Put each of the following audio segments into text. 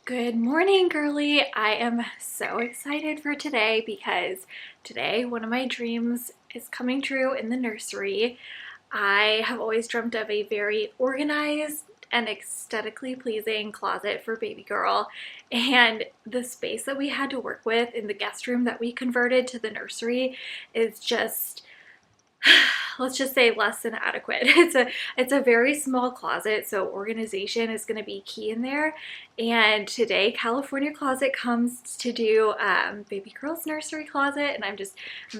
Good morning, girly. I am so excited for today because today one of my dreams is coming true in the nursery. I have always dreamt of a very organized and aesthetically pleasing closet for baby girl, and the space that we had to work with in the guest room that we converted to the nursery is just let's just say less than adequate. It's a very small closet, so organization is going to be key in there. And today California Closet comes to do baby girl's nursery closet, and I'm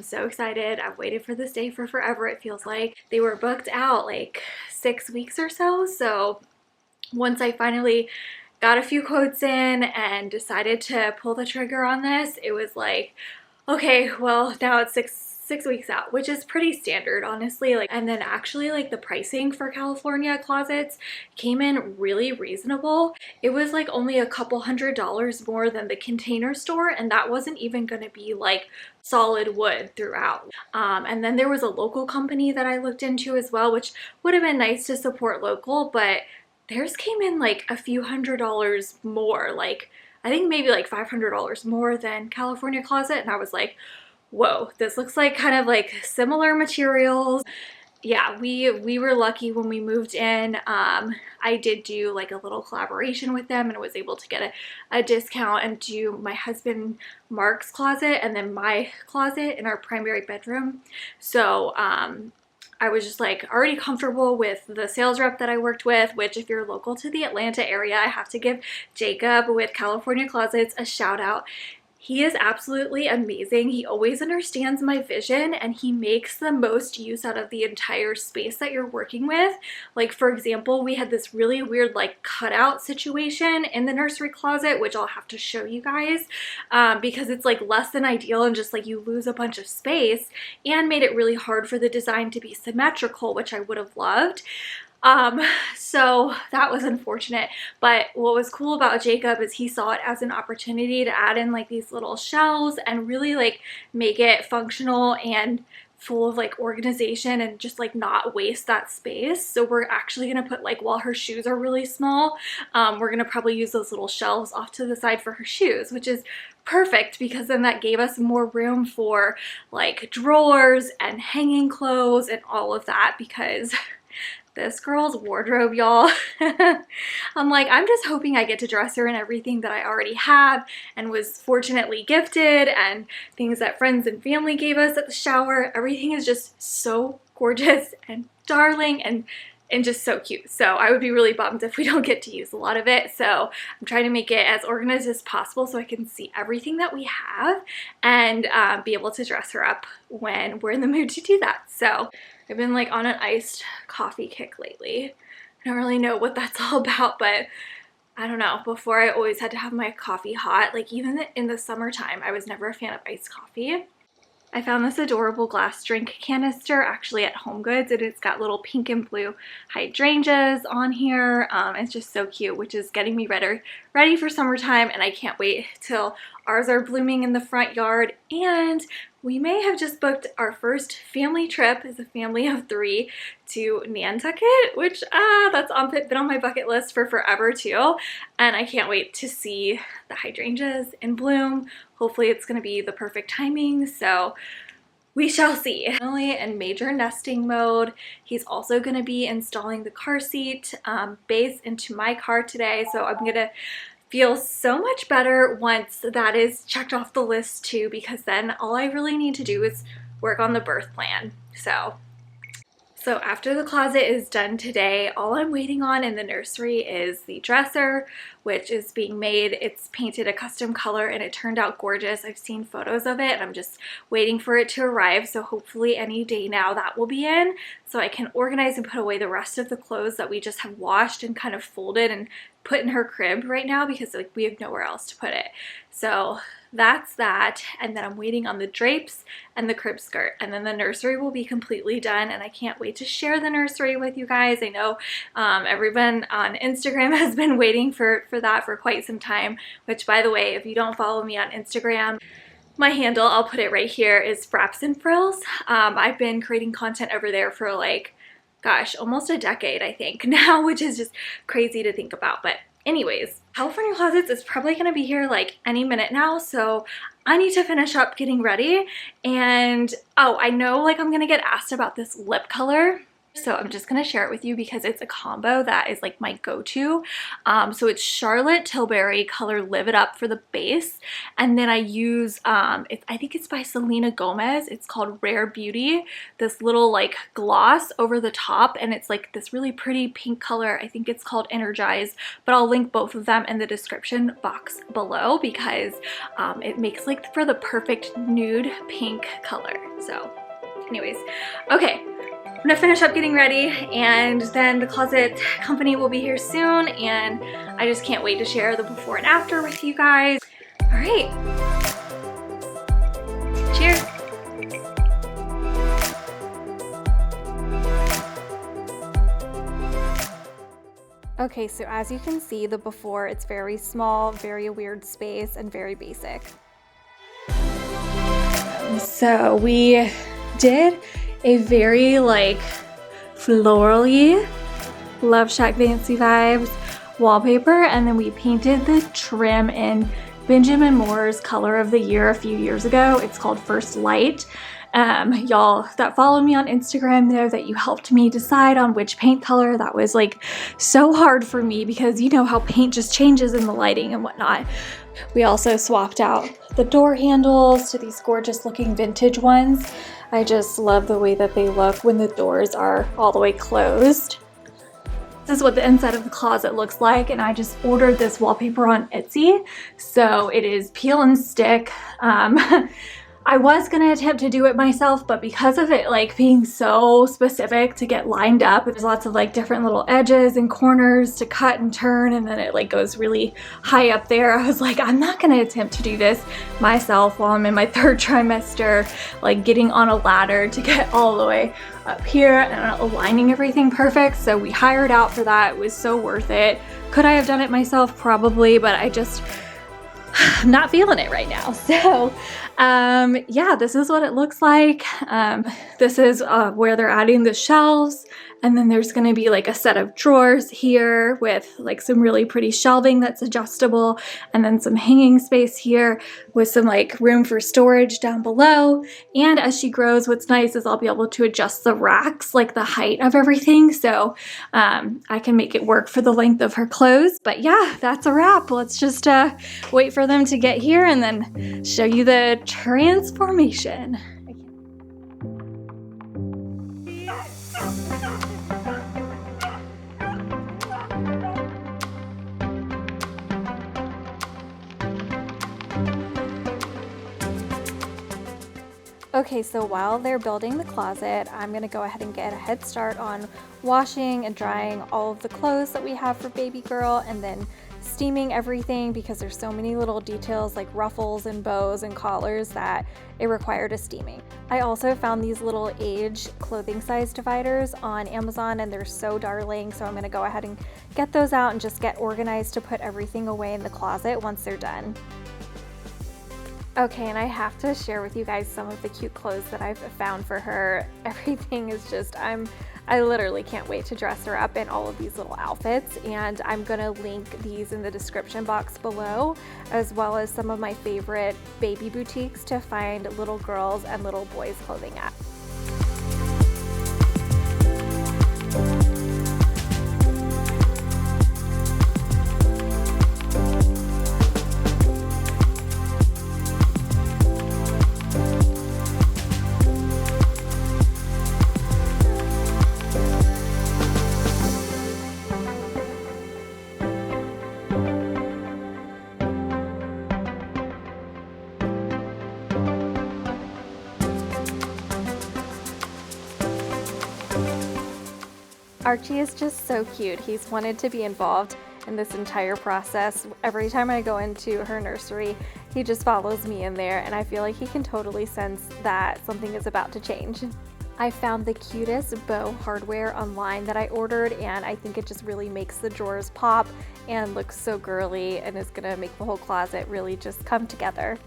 so excited. I've waited for this day for forever. It feels like they were booked out like 6 weeks or so once I finally got a few quotes in and decided to pull the trigger on this, it was like, okay, well, now it's six weeks out, which is pretty standard, honestly. And then actually, the pricing for California closets came in really reasonable. It was like only a couple $100s more than the Container Store, and that wasn't even going to be like solid wood throughout. And then there was a local company that I looked into as well, which would have been nice to support local, but theirs came in like a few $100s more, like I think maybe like $500 more than California Closet. And I was like, whoa, this looks like kind of like similar materials. Yeah, we were lucky when we moved in. I did do like a little collaboration with them and was able to get a discount and do my husband Mark's closet and then my closet in our primary bedroom. So I was just like already comfortable with the sales rep that I worked with, which if you're local to the Atlanta area, I have to give Jacob with California Closets a shout out. He is absolutely amazing. He always understands my vision and he makes the most use out of the entire space that you're working with. Like, for example, we had this really weird like cutout situation in the nursery closet, which I'll have to show you guys because it's like less than ideal and just like you lose a bunch of space, and made it really hard for the design to be symmetrical, which I would have loved. So that was unfortunate, but what was cool about Jacob is he saw it as an opportunity to add in like these little shelves and really like make it functional and full of like organization and just like not waste that space. So we're actually going to put, like, while her shoes are really small, we're going to probably use those little shelves off to the side for her shoes, which is perfect because then that gave us more room for like drawers and hanging clothes and all of that, because this girl's wardrobe, y'all. I'm like, I'm just hoping I get to dress her in everything that I already have and was fortunately gifted, and things that friends and family gave us at the shower. Everything is just so gorgeous and darling and just so cute. So I would be really bummed if we don't get to use a lot of it. So I'm trying to make it as organized as possible so I can see everything that we have and be able to dress her up when we're in the mood to do that. So I've been like on an iced coffee kick lately. I don't really know what that's all about, but I don't know. Before I always had to have my coffee hot. Like even in the summertime, I was never a fan of iced coffee. I found this adorable glass drink canister actually at HomeGoods, and it's got little pink and blue hydrangeas on here. It's just so cute, which is getting me ready for summertime, and I can't wait till ours are blooming in the front yard. And we may have just booked our first family trip as a family of 3 to Nantucket, which that's been on my bucket list for forever too. And I can't wait to see the hydrangeas in bloom. Hopefully it's going to be the perfect timing, so we shall see. Finally, in major nesting mode, he's also going to be installing the car seat base into my car today, so I'm going to feel so much better once that is checked off the list too, because then all I really need to do is work on the birth plan. So after the closet is done today, all I'm waiting on in the nursery is the dresser, which is being made. It's painted a custom color and it turned out gorgeous. I've seen photos of it and I'm just waiting for it to arrive. So hopefully any day now that will be in, so I can organize and put away the rest of the clothes that we just have washed and kind of folded and put in her crib right now, because like we have nowhere else to put it. So that's that, and then I'm waiting on the drapes and the crib skirt, and then the nursery will be completely done, and I can't wait to share the nursery with you guys. I know everyone on Instagram has been waiting for that for quite some time, which, by the way, if you don't follow me on Instagram, my handle, I'll put it right here, is Fraps and Frills. I've been creating content over there for like, gosh, almost a decade I think now, which is just crazy to think about. But anyways, California Closets is probably going to be here like any minute now, so I need to finish up getting ready. And oh, I know like I'm going to get asked about this lip color. So I'm just going to share it with you because it's a combo that is like my go-to. So it's Charlotte Tilbury color Live It Up for the base. And then I use, I think it's by Selena Gomez. It's called Rare Beauty. This little like gloss over the top. And it's like this really pretty pink color. I think it's called Energize. But I'll link both of them in the description box below because it makes like for the perfect nude pink color. So anyways, okay. I'm gonna finish up getting ready and then the closet company will be here soon and I just can't wait to share the before and after with you guys. All right, cheers. Okay, so as you can see, the before, it's very small, very weird space and very basic. So we did a very like florally Love Shack Fancy Vibes wallpaper, and then we painted the trim in Benjamin Moore's color of the year a few years ago. It's called First Light. Y'all that follow me on Instagram know that you helped me decide on which paint color. That was like so hard for me because you know how paint just changes in the lighting and whatnot. We also swapped out the door handles to these gorgeous looking vintage ones. I just love the way that they look when the doors are all the way closed. This is what the inside of the closet looks like, and I just ordered this wallpaper on Etsy. So it is peel and stick. I was gonna attempt to do it myself, but because of it like being so specific to get lined up, there's lots of like different little edges and corners to cut and turn, and then it like goes really high up there. I was like, I'm not gonna attempt to do this myself while I'm in my 3rd trimester, like getting on a ladder to get all the way up here and aligning everything perfect. So we hired out for that. It was so worth it. Could I have done it myself? Probably, but I'm not feeling it right now. So yeah, this is what it looks like. This is where they're adding the shelves, and then there's going to be like a set of drawers here with like some really pretty shelving that's adjustable, and then some hanging space here with some like room for storage down below. And as she grows, what's nice is I'll be able to adjust the racks, like the height of everything, so I can make it work for the length of her clothes. But yeah, that's a wrap. Let's just wait for them to get here and then show you the transformation. Okay, so while they're building the closet, I'm gonna go ahead and get a head start on washing and drying all of the clothes that we have for baby girl, and then steaming everything because there's so many little details like ruffles and bows and collars that it required a steaming. I also found these little age clothing size dividers on Amazon, and they're so darling, so I'm gonna go ahead and get those out and just get organized to put everything away in the closet once they're done. Okay, and I have to share with you guys some of the cute clothes that I've found for her. Everything is just, I literally can't wait to dress her up in all of these little outfits, and I'm gonna link these in the description box below, as well as some of my favorite baby boutiques to find little girls and little boys clothing at. Archie is just so cute. He's wanted to be involved in this entire process. Every time I go into her nursery, he just follows me in there, and I feel like he can totally sense that something is about to change. I found the cutest bow hardware online that I ordered, and I think it just really makes the drawers pop and looks so girly, and is gonna make the whole closet really just come together.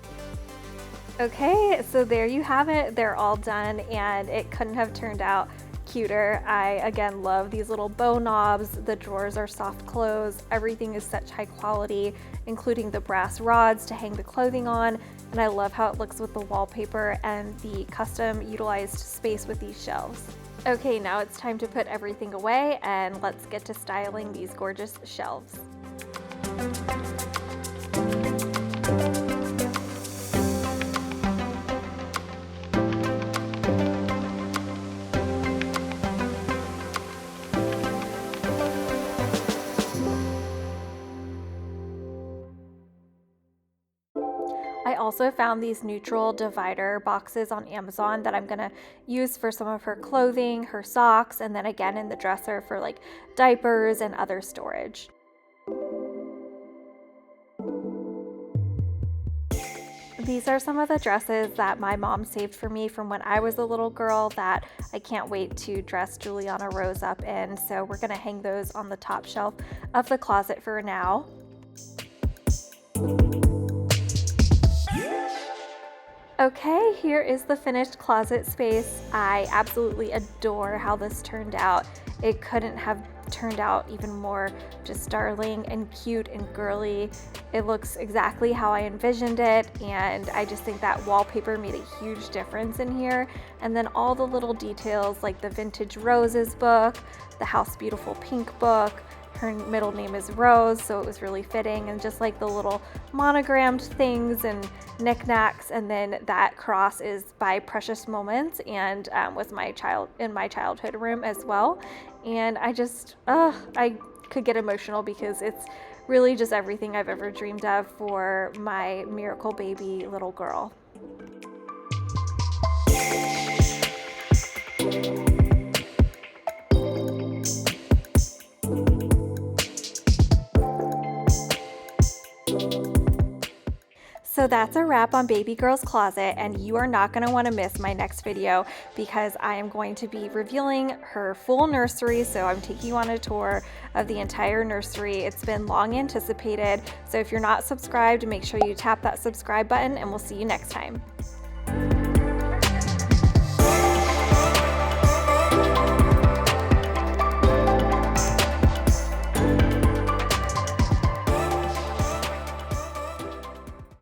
Okay, so there you have it. They're all done, and it couldn't have turned out cuter. I again love these little bow knobs. The drawers are soft close. Everything is such high quality, including the brass rods to hang the clothing on. And I love how it looks with the wallpaper and the custom utilized space with these shelves. Okay, now it's time to put everything away and let's get to styling these gorgeous shelves. I also found these neutral divider boxes on Amazon that I'm gonna use for some of her clothing, her socks, and then again in the dresser for like diapers and other storage. These are some of the dresses that my mom saved for me from when I was a little girl that I can't wait to dress Juliana Rose up in. So we're gonna hang those on the top shelf of the closet for now. Okay, here is the finished closet space. I absolutely adore how this turned out. It couldn't have turned out even more just darling and cute and girly. It looks exactly how I envisioned it, and I just think that wallpaper made a huge difference in here. And then all the little details like the Vintage Roses book, the House Beautiful Pink book, her middle name is Rose, so it was really fitting, and just like the little monogrammed things and knickknacks. And then that cross is by Precious Moments and was in my childhood room as well. And I could get emotional because it's really just everything I've ever dreamed of for my miracle baby little girl. So that's a wrap on baby girl's closet, and you are not going to want to miss my next video because I am going to be revealing her full nursery. So I'm taking you on a tour of the entire nursery. It's been long anticipated. So if you're not subscribed, make sure you tap that subscribe button, and we'll see you next time.